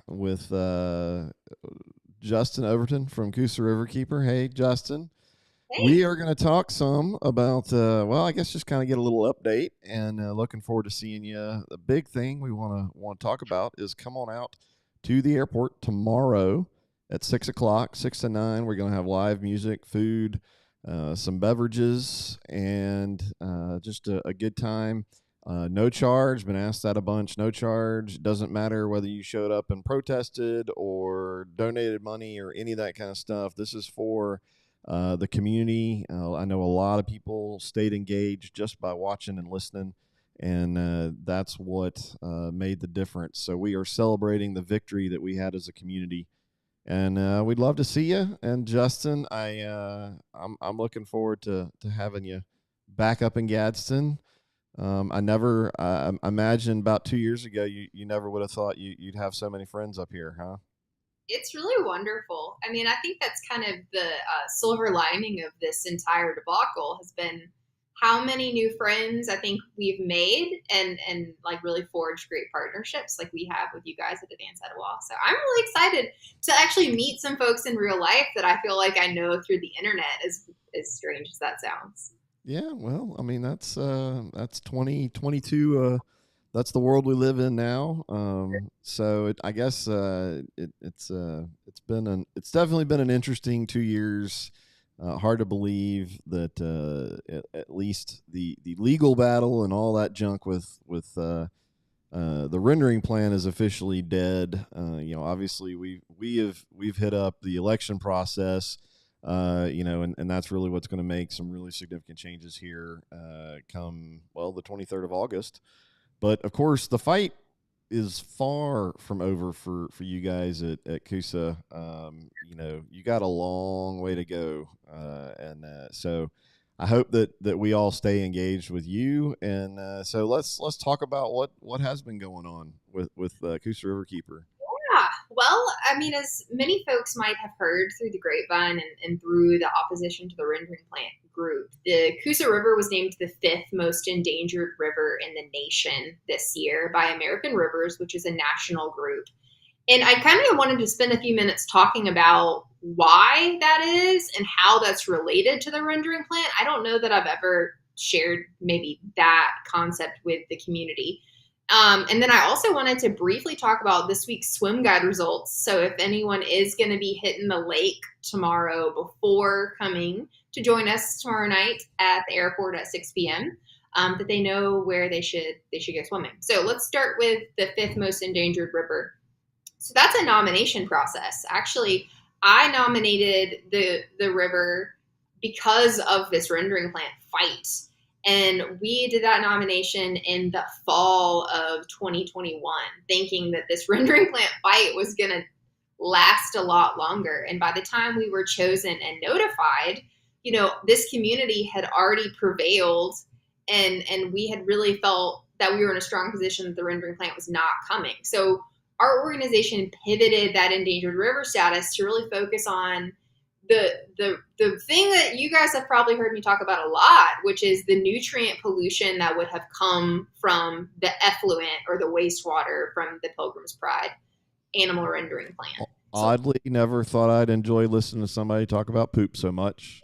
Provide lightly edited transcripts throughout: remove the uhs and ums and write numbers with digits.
with Justin Overton from Coosa Riverkeeper. Hey, Justin. We Hey, are going to talk some about, I guess just kind of get a little update and looking forward to seeing you. The big thing we want to talk about is come on out to the airport tomorrow at 6 o'clock, 6 to 9. We're going to have live music, food, some beverages, and just a good time. No charge. Been asked that a bunch. No charge. Doesn't matter whether you showed up and protested or donated money or any of that kind of stuff. This is for the community. I know a lot of people stayed engaged just by watching and listening, and that's what made the difference. So we are celebrating the victory that we had as a community, and we'd love to see you. And Justin, I'm looking forward to having you back up in Gadsden. I never imagined about 2 years ago you never would have thought you'd have so many friends up here, huh? it's really wonderful. I mean, I think that's kind of the silver lining of this entire debacle has been how many new friends I think we've made and like really forged great partnerships like we have with you guys at Advance Etowah. So I'm really excited to actually meet some folks in real life that I feel like I know through the internet, as strange as that sounds. Yeah, well, I mean that's 2022. That's the world we live in now. I guess it's definitely been an interesting 2 years. Hard to believe that at least the legal battle and all that junk with the rendering plan is officially dead. Obviously we've hit up the election process. And that's really what's going to make some really significant changes here come the 23rd of August. But of course, the fight is far from over for you guys at Coosa. You got a long way to go, and so I hope that we all stay engaged with you. And so let's talk about what has been going on with Coosa Riverkeeper. Yeah. Well, I mean, as many folks might have heard through the grapevine and through the opposition to the rendering plant group, the Coosa River was named the fifth most endangered river in the nation this year by American Rivers, which is a national group. And I kind of wanted to spend a few minutes talking about why that is and how that's related to the rendering plant. I don't know that I've ever shared maybe that concept with the community. And then I also wanted to briefly talk about this week's swim guide results. So if anyone is going to be hitting the lake tomorrow before coming to join us tomorrow night at the airport at 6 p.m., that they know where they should go swimming. So let's start with the fifth most endangered river. So that's a nomination process. Actually, I nominated the river because of this rendering plant fight. And we did that nomination in the fall of 2021, thinking that this rendering plant fight was going to last a lot longer. And by the time we were chosen and notified, this community had already prevailed, and we had really felt that we were in a strong position that the rendering plant was not coming. So our organization pivoted that endangered river status to really focus on the thing that you guys have probably heard me talk about a lot, which is the nutrient pollution that would have come from the effluent or the wastewater from the Pilgrim's Pride animal rendering plant. So Oddly, never thought I'd enjoy listening to somebody talk about poop so much.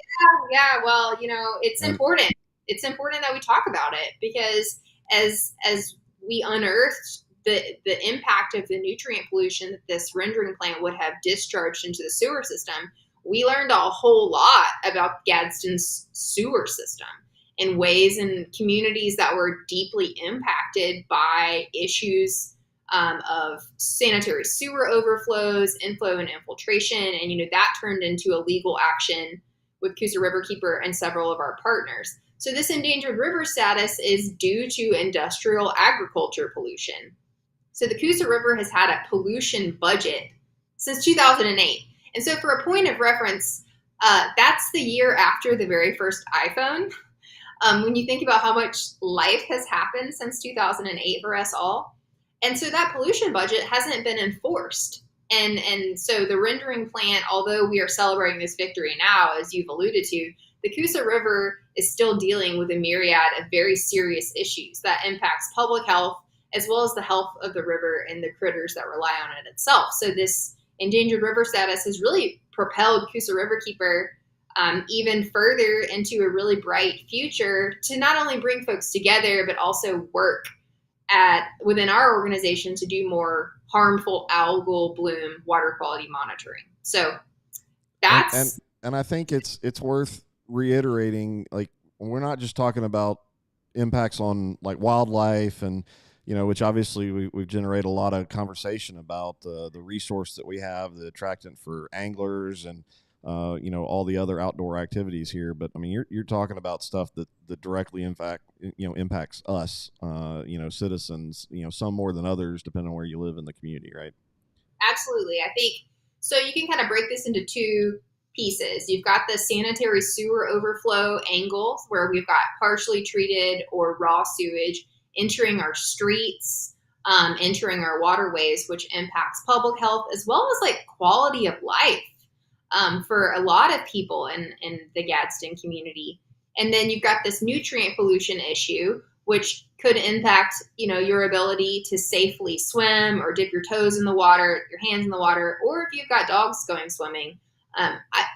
yeah, well, it's And important. It's important that we talk about it because as we unearthed the impact of the nutrient pollution that this rendering plant would have discharged into the sewer system, we learned a whole lot about Gadsden's sewer system in ways and communities that were deeply impacted by issues of sanitary sewer overflows, inflow and infiltration. And, that turned into a legal action with Coosa Riverkeeper and several of our partners. So this endangered river status is due to industrial agriculture pollution. So the Coosa River has had a pollution budget since 2008. And so for a point of reference, that's the year after the very first iPhone. When you think about how much life has happened since 2008 for us all. And so that pollution budget hasn't been enforced. And so the rendering plant, although we are celebrating this victory now, as you've alluded to, the Coosa River is still dealing with a myriad of very serious issues that impacts public health as well as the health of the river and the critters that rely on it itself. So this endangered river status has really propelled Coosa Riverkeeper even further into a really bright future to not only bring folks together, but also work within our organization to do more harmful algal bloom water quality monitoring. So and and that's and I think it's worth reiterating, like, we're not just talking about impacts on like wildlife and, which obviously we've generated a lot of conversation about the resource that we have, the attractant for anglers and all the other outdoor activities here. But I mean, you're talking about stuff that directly impacts us, citizens, some more than others depending on where you live in the community, right? absolutely. I think so. You can kind of break this into two pieces. You've got the sanitary sewer overflow angles where we've got partially treated or raw sewage entering our streets, entering our waterways, which impacts public health as well as like quality of life for a lot of people in the Gadsden community. And then you've got this nutrient pollution issue, which could impact, your ability to safely swim or dip your toes in the water, your hands in the water, or if you've got dogs going swimming.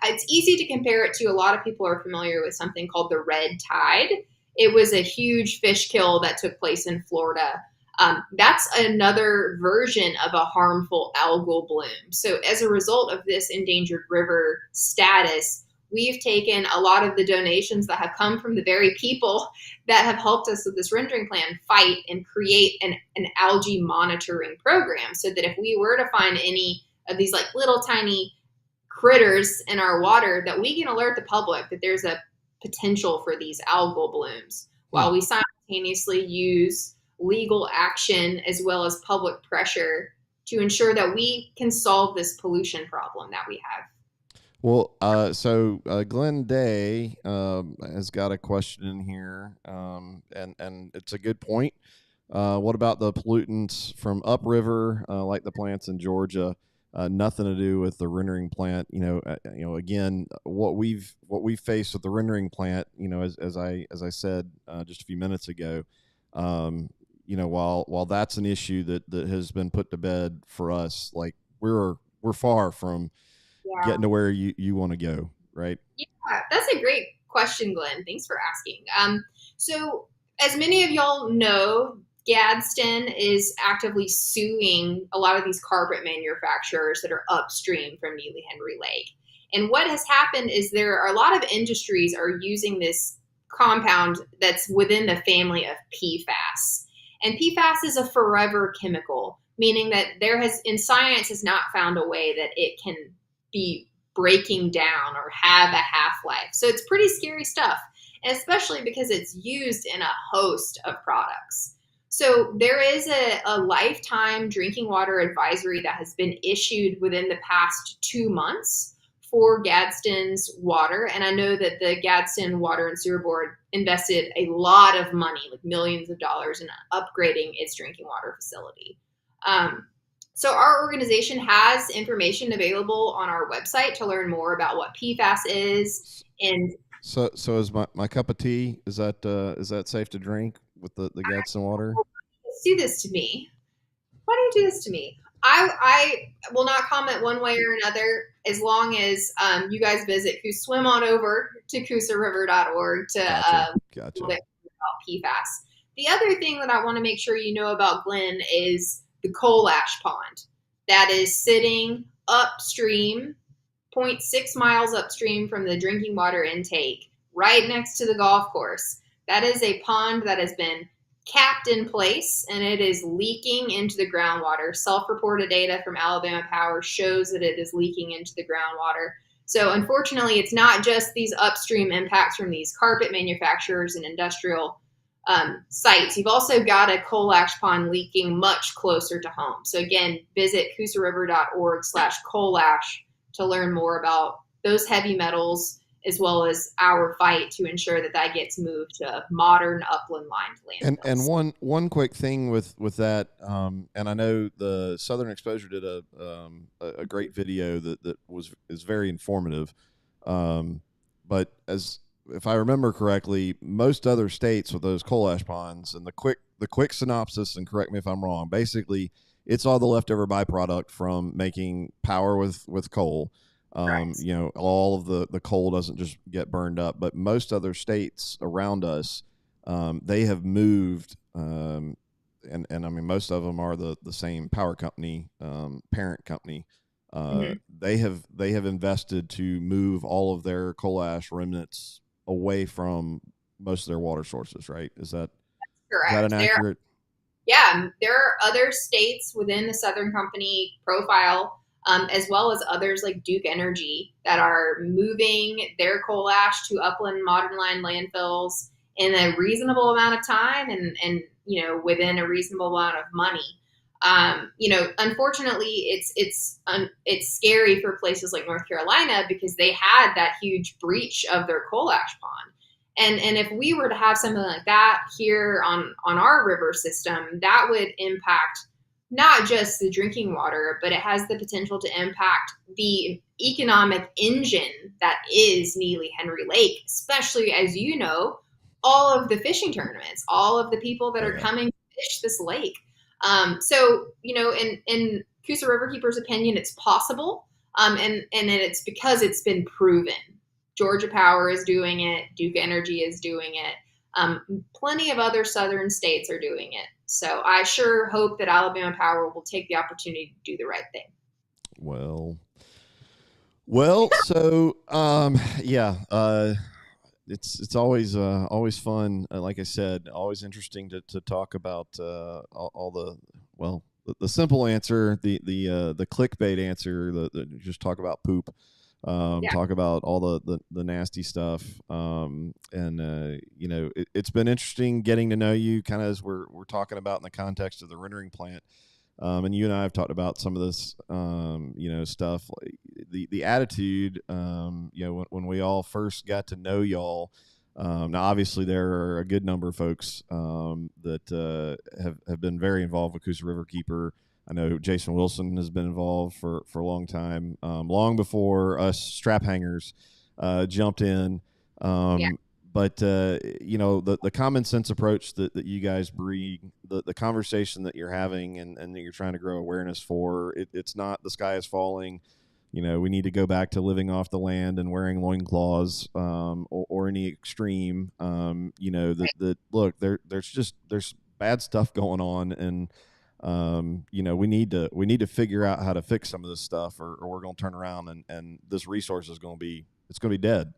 It's easy to compare it to, a lot of people are familiar with something called the red tide. It was a huge fish kill that took place in Florida. That's another version of a harmful algal bloom. So, as a result of this endangered river status, we've taken a lot of the donations that have come from the very people that have helped us with this rendering plan fight and create an algae monitoring program so that if we were to find any of these like little tiny critters in our water, that we can alert the public that there's a potential for these algal blooms Hmm. while we simultaneously use legal action as well as public pressure to ensure that we can solve this pollution problem that we have. Well, Glenn Day has got a question in here, and it's a good point. What about the pollutants from upriver, like the plants in Georgia? Nothing to do with the rendering plant. Again, what we've faced with the rendering plant. As I said just a few minutes ago, while that's an issue that has been put to bed for us, like we're far from Yeah. getting to where you want to go, right? Yeah, that's a great question, Glenn. Thanks for asking. So, as many of y'all know, Gadsden is actively suing a lot of these carpet manufacturers that are upstream from Neely Henry Lake. And what has happened is there are a lot of industries are using this compound that's within the family of PFAS. And PFAS is a forever chemical, meaning that there has in science has not found a way that it can be breaking down or have a half life. So it's pretty scary stuff, especially because it's used in a host of products. So there is a lifetime drinking water advisory that has been issued within the past 2 months for Gadsden's water. And I know that the Gadsden Water and Sewer Board invested a lot of money, like millions of dollars, in upgrading its drinking water facility. So our organization has information available on our website to learn more about what PFAS is. And So is my cup of tea, is that safe to drink with the Gadsden water? do this to me. Why do you do this to me? I will not comment one way or another as long as you guys visit, who swim on over to CoosaRiver.org to Gotcha, a little gotcha. bit about PFAS. The other thing that I want to make sure you know about, Glenn, is the coal ash pond that is sitting upstream, zero point 0.6 miles upstream from the drinking water intake, right next to the golf course. That is a pond that has been capped in place and it is leaking into the groundwater. Self-reported data from Alabama Power shows that it is leaking into the groundwater. So unfortunately, it's not just these upstream impacts from these carpet manufacturers and industrial sites. You've also got a coal ash pond leaking much closer to home. So again, visit CoosaRiver.org/coal ash to learn more about those heavy metals as well as our fight to ensure that that gets moved to modern upland lined And landfills. one quick thing with that, and I know the Southern Exposure did a great video that is very informative. But as if I remember correctly, most other states with those coal ash ponds, and the quick synopsis, and correct me if I'm wrong, basically it's all the leftover byproduct from making power with coal. Correct. All of the coal doesn't just get burned up, but most other states around us, they have moved, and I mean most of them are the same power company, parent company. Hmm. They have invested to move all of their coal ash remnants away from most of their water sources. Right? Is that an Correct. accurate? There are other states within the Southern Company profile, as well as others like Duke Energy, that are moving their coal ash to upland modern line landfills in a reasonable amount of time, and within a reasonable amount of money. Unfortunately, it's scary for places like North Carolina because they had that huge breach of their coal ash pond. And if we were to have something like that here on our river system, that would impact not just the drinking water, but it has the potential to impact the economic engine that is Neely Henry Lake, especially as you know, all of the fishing tournaments, all of the people that Oh are yeah. coming to fish this lake. In Coosa Riverkeeper's opinion, it's possible, and it's because it's been proven. Georgia Power is doing it. Duke Energy is doing it. Plenty of other southern states are doing it. So I sure hope that Alabama Power will take the opportunity to do the right thing. Well, so yeah, it's always fun. Like I said, always interesting to talk about all the well the simple answer, the clickbait answer, the just talk about poop, Yeah. talk about all the nasty stuff, and it's been interesting getting to know you kind of as we're talking about in the context of the rendering plant. And you and I have talked about some of this, stuff, like the attitude. When we all first got to know y'all. Now, obviously, there are a good number of folks that have been very involved with Coosa Riverkeeper. I know Jason Wilson has been involved for a long time, long before us strap hangers jumped in. Yeah. But the common sense approach that you guys bring, the conversation that you're having, and that you're trying to grow awareness for, it's not the sky is falling. We need to go back to living off the land and wearing loincloths, or any extreme. That look, there's bad stuff going on, and we need to figure out how to fix some of this stuff, or we're going to turn around, and this resource is going to be dead.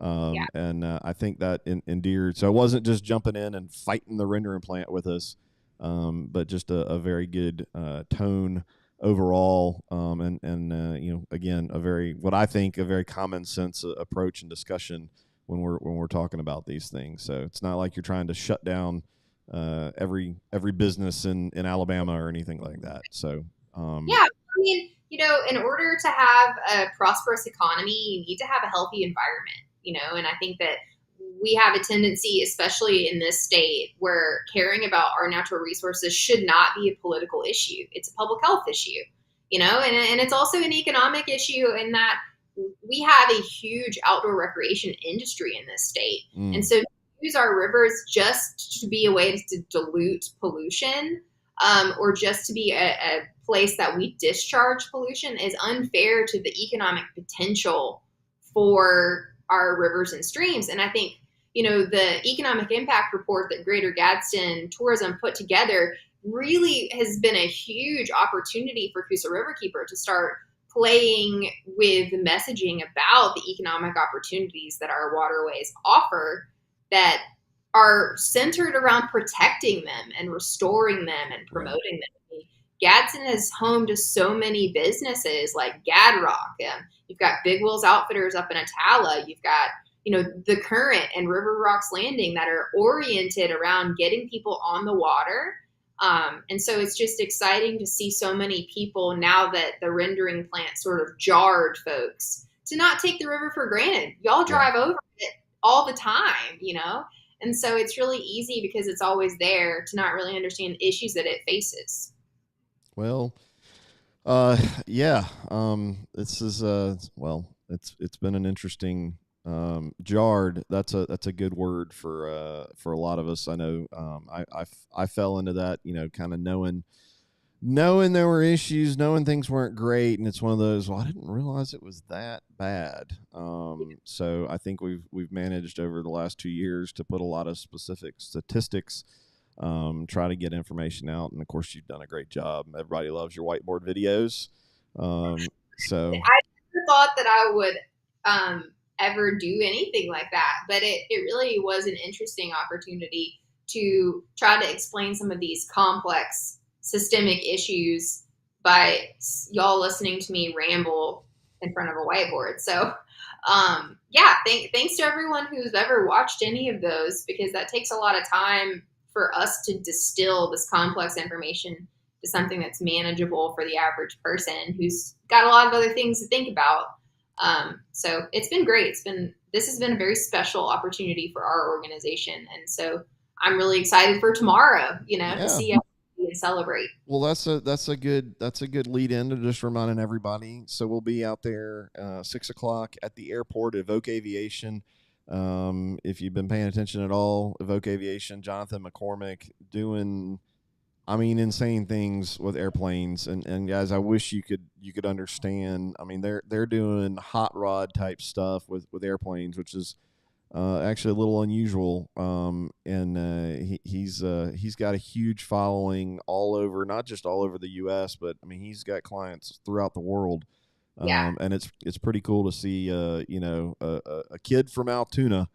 Yeah. And I think that endeared. So it wasn't just jumping in and fighting the rendering plant with us, but just a very good tone overall. And again, what I think a very common sense approach and discussion when we're talking about these things. So it's not like you're trying to shut down every business in Alabama or anything like that. So Yeah. I mean, in order to have a prosperous economy, you need to have a healthy environment, and I think that we have a tendency, especially in this state, where caring about our natural resources should not be a political issue. It's a public health issue, and it's also an economic issue in that we have a huge outdoor recreation industry in this state. And mm, so to use our rivers just to be a way to dilute pollution, or just to be a place that we discharge pollution is unfair to the economic potential for our rivers and streams. And I think, the economic impact report that Greater Gadsden Tourism put together really has been a huge opportunity for Coosa Riverkeeper to start playing with messaging about the economic opportunities that our waterways offer, that are centered around protecting them and restoring them and right. promoting them. I mean, Gadsden is home to so many businesses like Gadrock. You've got Big Will's Outfitters up in Etowah. You've got, The Current and River Rocks Landing that are oriented around getting people on the water. And so it's just exciting to see so many people, now that the rendering plant sort of jarred folks, to not take the river for granted. Y'all Yeah. drive over it all the time, And so it's really easy, because it's always there, to not really understand the issues that it faces. Well, yeah. This is well, it's been an interesting Jarred. That's a good word for a lot of us. I know. I fell into that. Kind of knowing there were issues, knowing things weren't great, and it's one of those. Well, I didn't realize it was that bad. So I think we've managed over the last 2 years to put a lot of specific statistics, try to get information out, and of course you've done a great job. Everybody loves your whiteboard videos. So I never thought that I would ever do anything like that, but it really was an interesting opportunity to try to explain some of these complex systemic issues by y'all listening to me ramble in front of a whiteboard. So, yeah, thanks to everyone who's ever watched any of those, because that takes a lot of time for us to distill this complex information to something that's manageable for the average person who's got a lot of other things to think about. So it's been great. This has been a very special opportunity for our organization, and so I'm really excited for tomorrow. To yeah. see everybody and celebrate. Well, that's a good lead in to just reminding everybody. So we'll be out there 6 o'clock at the airport at Evoke Aviation. If you've been paying attention at all, Evoke Aviation, Jonathan McCormick doing, I mean, insane things with airplanes. And guys, I wish you could understand. I mean, they're doing hot rod type stuff with airplanes, which is actually a little unusual. And he's got a huge following all over, not just all over the U.S., but I mean he's got clients throughout the world. Yeah, And it's pretty cool to see a kid from Altoona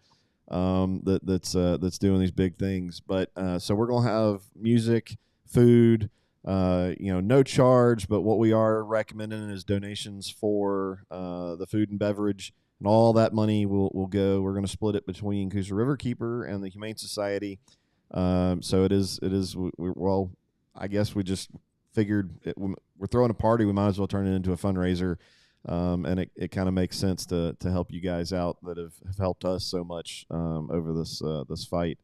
that's doing these big things. But so we're gonna have music, food. No charge, but what we are recommending is donations for the food and beverage, and all that money will go. We're going to split it between Coosa Riverkeeper and the Humane Society. So it is. Well, I guess we just figured we're throwing a party. We might as well turn it into a fundraiser, and it kind of makes sense to help you guys out that have helped us so much over this fight.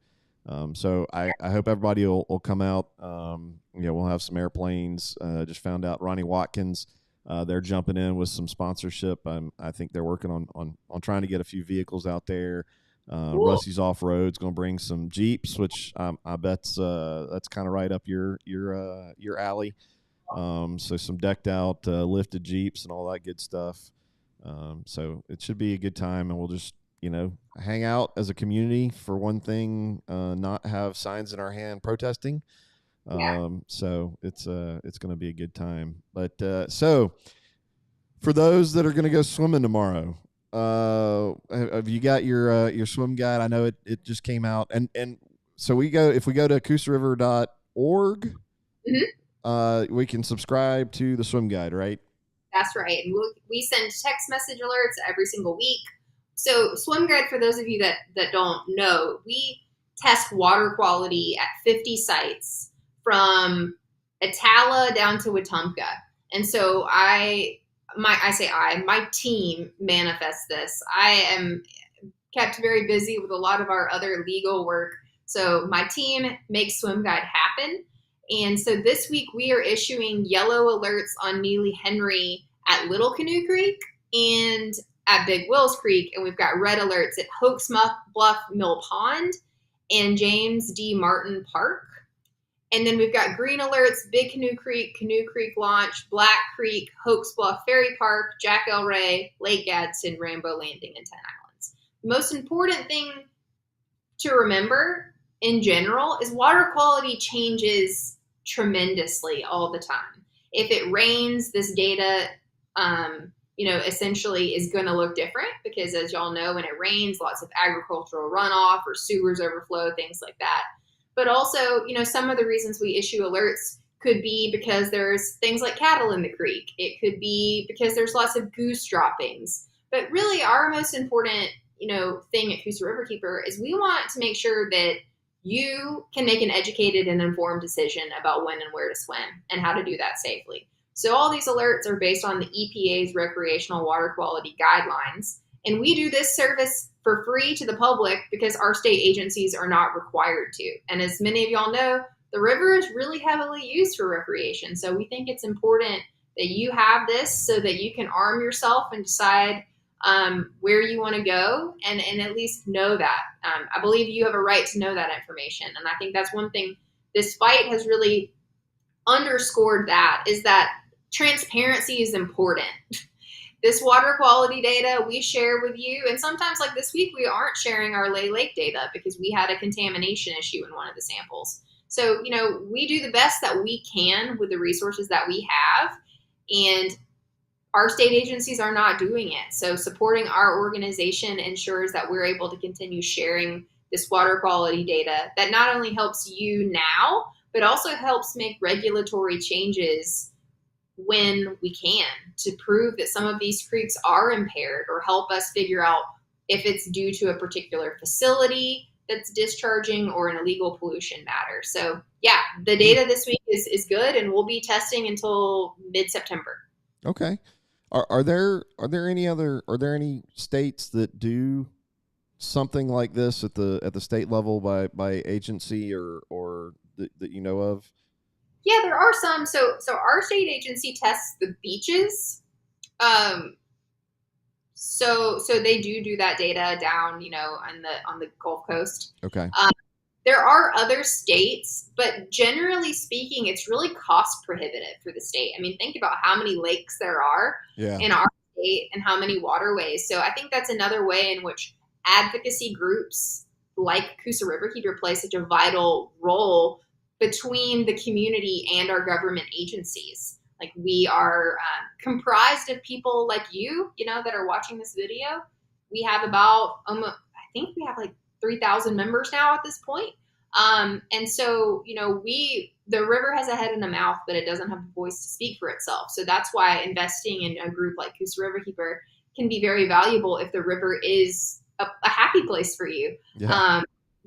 So I hope everybody will come out. We'll have some airplanes. Just found out Ronnie Watkins. They're jumping in with some sponsorship. I think they're working on trying to get a few vehicles out there. cool. Rusty's Off Road's going to bring some Jeeps, which I bet's that's kind of right up your alley. So some decked out lifted Jeeps and all that good stuff. So it should be a good time, and we'll just hang out as a community for one thing, not have signs in our hand protesting. Yeah. So it's going to be a good time. But so for those that are going to go swimming tomorrow, have you got your swim guide? I know it just came out, and so if we go to coosariver.org, we can subscribe to the swim guide, right? That's right. And we send text message alerts every single week. So Swim Guide, for those of you that don't know, we test water quality at 50 sites from Etowah down to Wetumpka. And so my team manifests this. I am kept very busy with a lot of our other legal work. So my team makes Swim Guide happen. And so this week we are issuing yellow alerts on Neely Henry at Little Canoe Creek and at Big Wills Creek. And we've got red alerts at Hoax Bluff Mill Pond and James D. Martin Park. And then we've got green alerts, Big Canoe Creek Launch, Black Creek, Hoax Bluff Ferry Park, Jack El Ray, Lake Gadsden, Rambo Landing, and 10 Islands. The most important thing to remember in general is water quality changes tremendously all the time. If it rains, this data, essentially is going to look different because, as y'all know, when it rains, lots of agricultural runoff or sewers overflow, things like that. But also, some of the reasons we issue alerts could be because there's things like cattle in the creek. It could be because there's lots of goose droppings. But really, our most important, thing at Coosa Riverkeeper is we want to make sure that you can make an educated and informed decision about when and where to swim and how to do that safely. So all these alerts are based on the EPA's recreational water quality guidelines. And we do this service for free to the public because our state agencies are not required to. And as many of y'all know, the river is really heavily used for recreation. So we think it's important that you have this so that you can arm yourself and decide where you want to go, and at least know that. I believe you have a right to know that information. And I think that's one thing this fight has really underscored, that is that transparency is important. This water quality data we share with you, and sometimes like this week we aren't sharing our Lake data because we had a contamination issue in one of the samples. So we do the best that we can with the resources that we have, and our state agencies are not doing it. So supporting our organization ensures that we're able to continue sharing this water quality data that not only helps you now, but also helps make regulatory changes when we can, to prove that some of these creeks are impaired, or help us figure out if it's due to a particular facility that's discharging or an illegal pollution matter. So yeah, the data this week is good, and we'll be testing until mid-September. Okay. Are there any states that do something like this at the state level by agency or that you know of? Yeah, there are some. So our state agency tests the beaches. So they do that data down, on the Gulf Coast. Okay. There are other states, but generally speaking, it's really cost prohibitive for the state. I mean, think about how many lakes there are in our state and how many waterways. So I think that's another way in which advocacy groups like Coosa Riverkeeper play such a vital role between the community and our government agencies. Like, we are comprised of people like you, that are watching this video. We have about, I think we have like 3,000 members now at this point. And so, the river has a head and a mouth, but it doesn't have a voice to speak for itself. So that's why investing in a group like Coosa Riverkeeper can be very valuable if the river is a happy place for you. Yeah.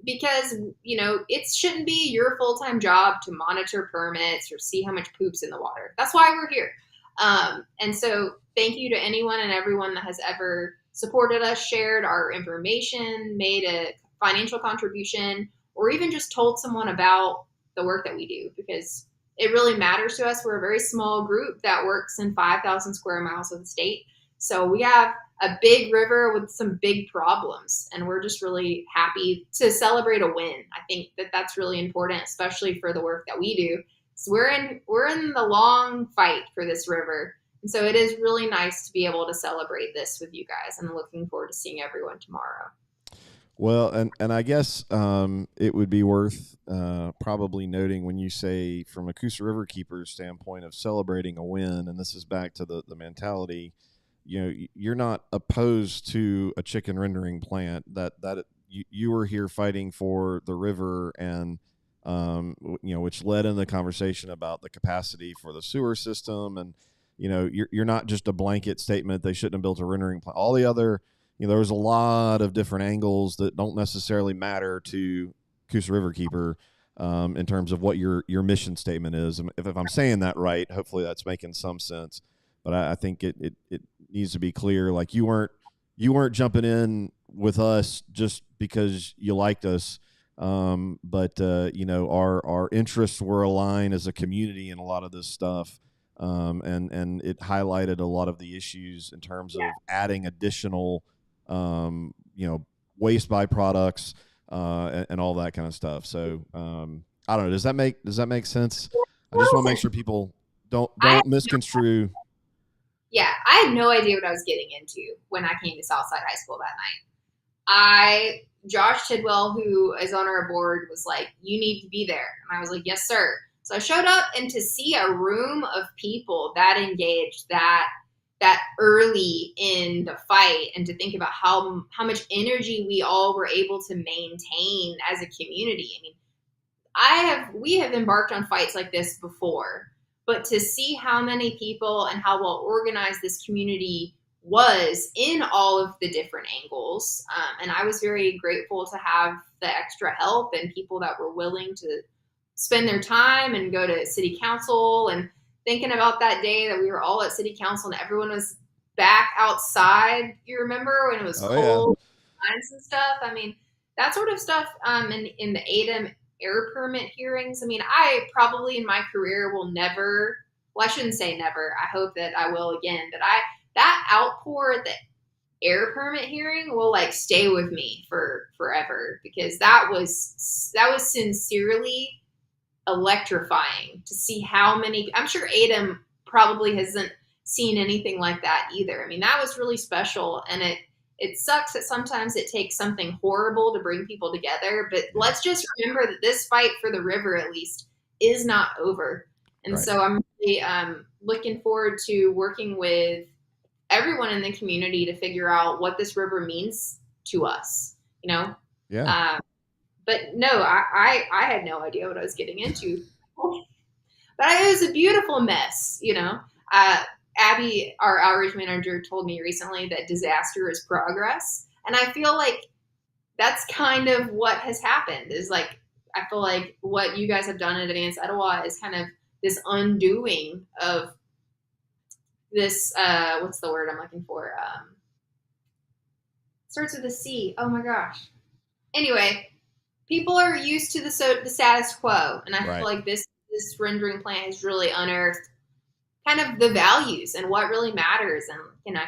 Because, it shouldn't be your full-time job to monitor permits or see how much poop's in the water. That's why we're here. And so thank you to anyone and everyone that has ever supported us, shared our information, made a financial contribution, or even just told someone about the work that we do, because it really matters to us. We're a very small group that works in 5,000 square miles of the state. So we have a big river with some big problems, and we're just really happy to celebrate a win. I think that that's really important, especially for the work that we do. So we're in the long fight for this river. And so it is really nice to be able to celebrate this with you guys, and looking forward to seeing everyone tomorrow. Well, and I guess it would be worth probably noting when you say, from a Coosa Riverkeeper standpoint of celebrating a win, and this is back to the mentality, you're not opposed to a chicken rendering plant. That you were here fighting for the river, and which led in the conversation about the capacity for the sewer system, and you're not just a blanket statement they shouldn't have built a rendering plant. All the other, there was a lot of different angles that don't necessarily matter to Coosa Riverkeeper in terms of what your mission statement is. If I'm saying that right, hopefully that's making some sense. But I think it needs to be clear. Like, you weren't jumping in with us just because you liked us, but our interests were aligned as a community in a lot of this stuff, and it highlighted a lot of the issues in terms of adding additional waste byproducts and all that kind of stuff. So I don't know. Does that make sense? I just want to make sure people don't misconstrue. Yeah, I had no idea what I was getting into when I came to Southside High School that night. Josh Tidwell, who is on our board, was like, "You need to be there." And I was like, "Yes, sir." So I showed up, and to see a room of people that engaged, that early in the fight, and to think about how much energy we all were able to maintain as a community. I mean, we have embarked on fights like this before, but to see how many people and how well organized this community was in all of the different angles. And I was very grateful to have the extra help and people that were willing to spend their time and go to city council, and thinking about that day that we were all at city council and everyone was back outside. You remember when it was cold, lines and stuff? I mean, that sort of stuff in the ADEM air permit hearings. I mean, I probably in my career will never, well, I shouldn't say never. I hope that I will again, but that outpour air permit hearing will like stay with me for forever, because that was sincerely electrifying to see how many. I'm sure Adam probably hasn't seen anything like that either. I mean, that was really special, and it sucks that sometimes it takes something horrible to bring people together. But Yeah. let's just remember that this fight for the river, at least, is not over. And Right. so I'm really looking forward to working with everyone in the community to figure out what this river means to us. You know, Yeah. um, but no, I had no idea what I was getting into. But it was a beautiful mess, you know. Uh, Abby, our outreach manager, told me recently that disaster is progress. And I feel like that's kind of what has happened is like, I feel like what you guys have done at Advanced Etowah is kind of this undoing of this, what's the word I'm looking for? Starts with a C. Oh my gosh. Anyway, people are used to the status quo, and I feel Right. like this rendering plan has really unearthed kind of the values and what really matters, and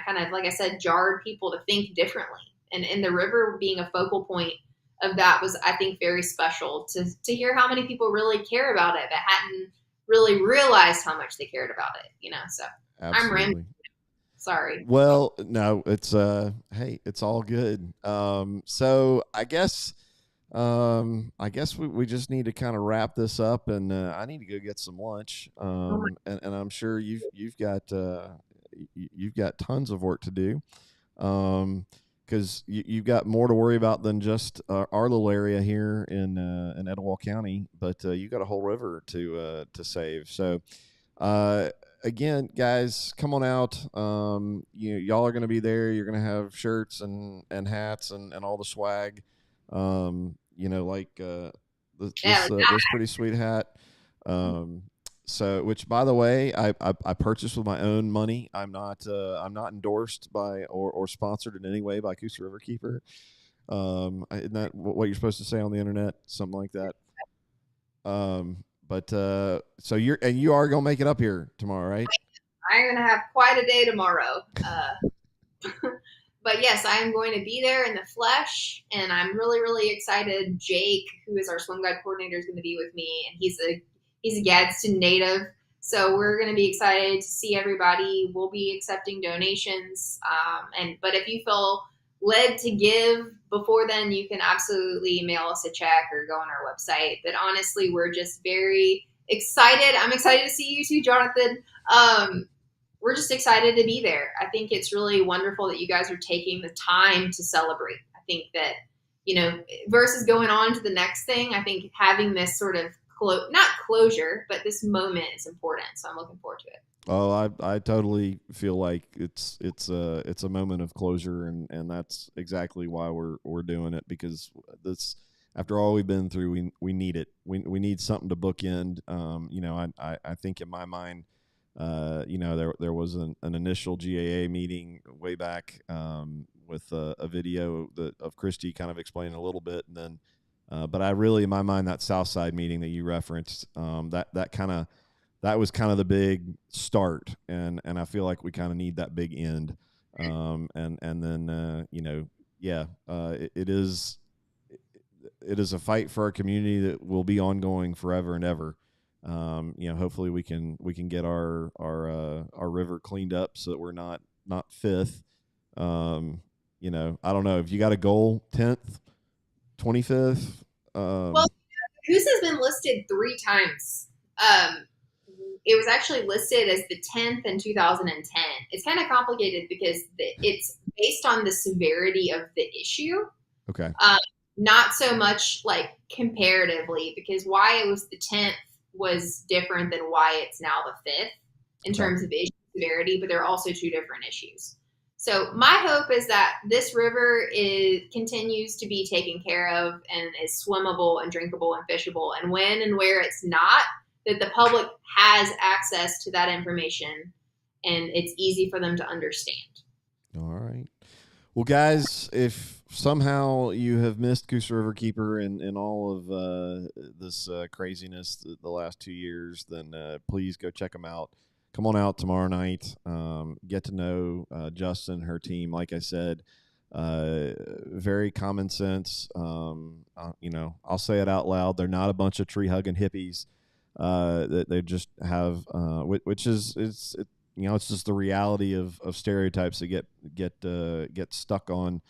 kind of like I said, jarred people to think differently. And the river being a focal point of that was, I think, very special to hear how many people really care about it but hadn't really realized how much they cared about it. So I'm rambling. Absolutely. Sorry. Well, no, it's hey, it's all good. So I guess we just need to kind of wrap this up, and I need to go get some lunch. Oh my, And I'm sure you've got tons of work to do. Because you've got more to worry about than just our little area here in Etowah County, but you got a whole river to save. So again, guys, come on out. Y'all are going to be there. You're going to have shirts and hats and all the swag. Like yeah, like this pretty sweet hat. Um, which by the way, I purchased with my own money. I'm not endorsed by or sponsored in any way by Coosa Riverkeeper. Isn't that what you're supposed to say on the internet? Something like that. But so you are gonna make it up here tomorrow, right? I'm gonna have quite a day tomorrow. But yes, I am going to be there in the flesh, and I'm really, really excited. Jake, who is our swim guide coordinator, is going to be with me, and he's a Gadsden native, so we're going to be excited to see everybody. We'll be accepting donations, but if you feel led to give before then, you can absolutely mail us a check or go on our website. But honestly, we're just very excited. I'm excited to see you too, Jonathan. We're just excited to be there. I think it's really wonderful that you guys are taking the time to celebrate. I think that, versus going on to the next thing, I think having this sort of not closure, but this moment is important. So I'm looking forward to it. Oh, I totally feel like it's a moment of closure, and that's exactly why we're doing it, because this, after all we've been through, we need it. We need something to bookend. I think in my mind, there was an initial GAA meeting way back, with a video of Christy kind of explaining a little bit, and then but I really, in my mind, that Southside meeting that you referenced, that was kind of the big start, and I feel like we kind of need that big end, and then it is a fight for our community that will be ongoing forever and ever. Hopefully we can get our river cleaned up so that we're not fifth. I don't know if you got a goal, 10th, 25th. Well, Goose has been listed 3 times. It was actually listed as the 10th in 2010. It's kind of complicated because it's based on the severity of the issue. Okay. Not so much like comparatively, because why it was the 10th was different than why it's now the 5th in terms of issue severity, but they're also 2 different issues. So my hope is that this river continues to be taken care of and is swimmable and drinkable and fishable. And when and where it's not, that the public has access to that information and it's easy for them to understand. All right. Well, guys, if somehow you have missed Coosa Riverkeeper and all of this craziness the last 2 years, then please go check them out. come on out tomorrow night. Get to know Justin, her team. Like I said, very common sense. I'll say it out loud. They're not a bunch of tree hugging hippies. That they just have, which is it's just the reality of stereotypes that get stuck on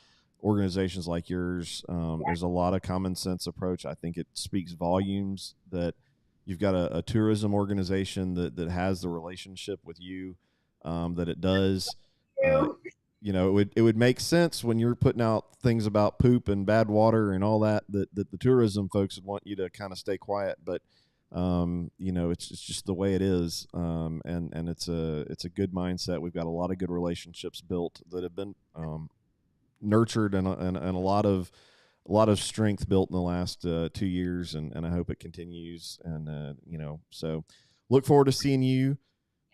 organizations like yours. There's a lot of common sense approach. I think it speaks volumes that you've got a tourism organization that has the relationship with you, that it does. Uh, it would make sense when you're putting out things about poop and bad water and all that the tourism folks would want you to kind of stay quiet, but it's just the way it is, and it's a good mindset. We've got a lot of good relationships built that have been nurtured, and a lot of strength built in the last 2 years, and I hope it continues. And so look forward to seeing you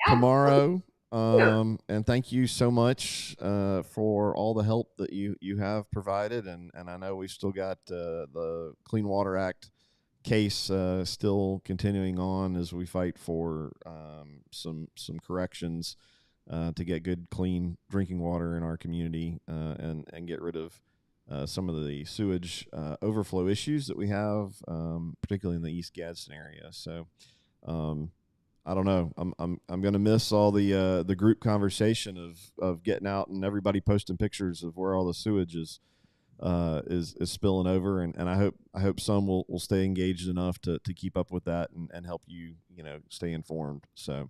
Yeah, tomorrow. thank you. And thank you so much for all the help that you have provided. And I know we've still got the Clean Water Act case still continuing on as we fight for some corrections to get good, clean drinking water in our community, and get rid of some of the sewage overflow issues that we have, particularly in the East Gadsden area. So um, I don't know. I'm gonna miss all the group conversation of getting out and everybody posting pictures of where all the sewage is spilling over, and I hope some will stay engaged enough to keep up with that, and help you stay informed. So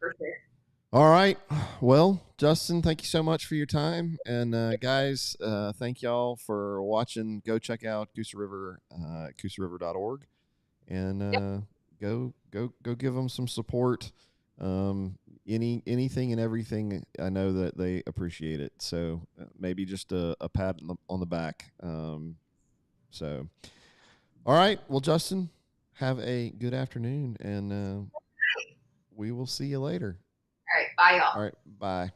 For sure. all right. Well, Justin, thank you so much for your time. And guys, thank y'all for watching. Go check out Coosa River, CoosaRiver.org, and Yep, go give them some support. Anything and everything, I know that they appreciate it. So maybe just a pat on the back. So, all right. Well, Justin, have a good afternoon, and we will see you later. all right, bye, y'all. All right. Bye.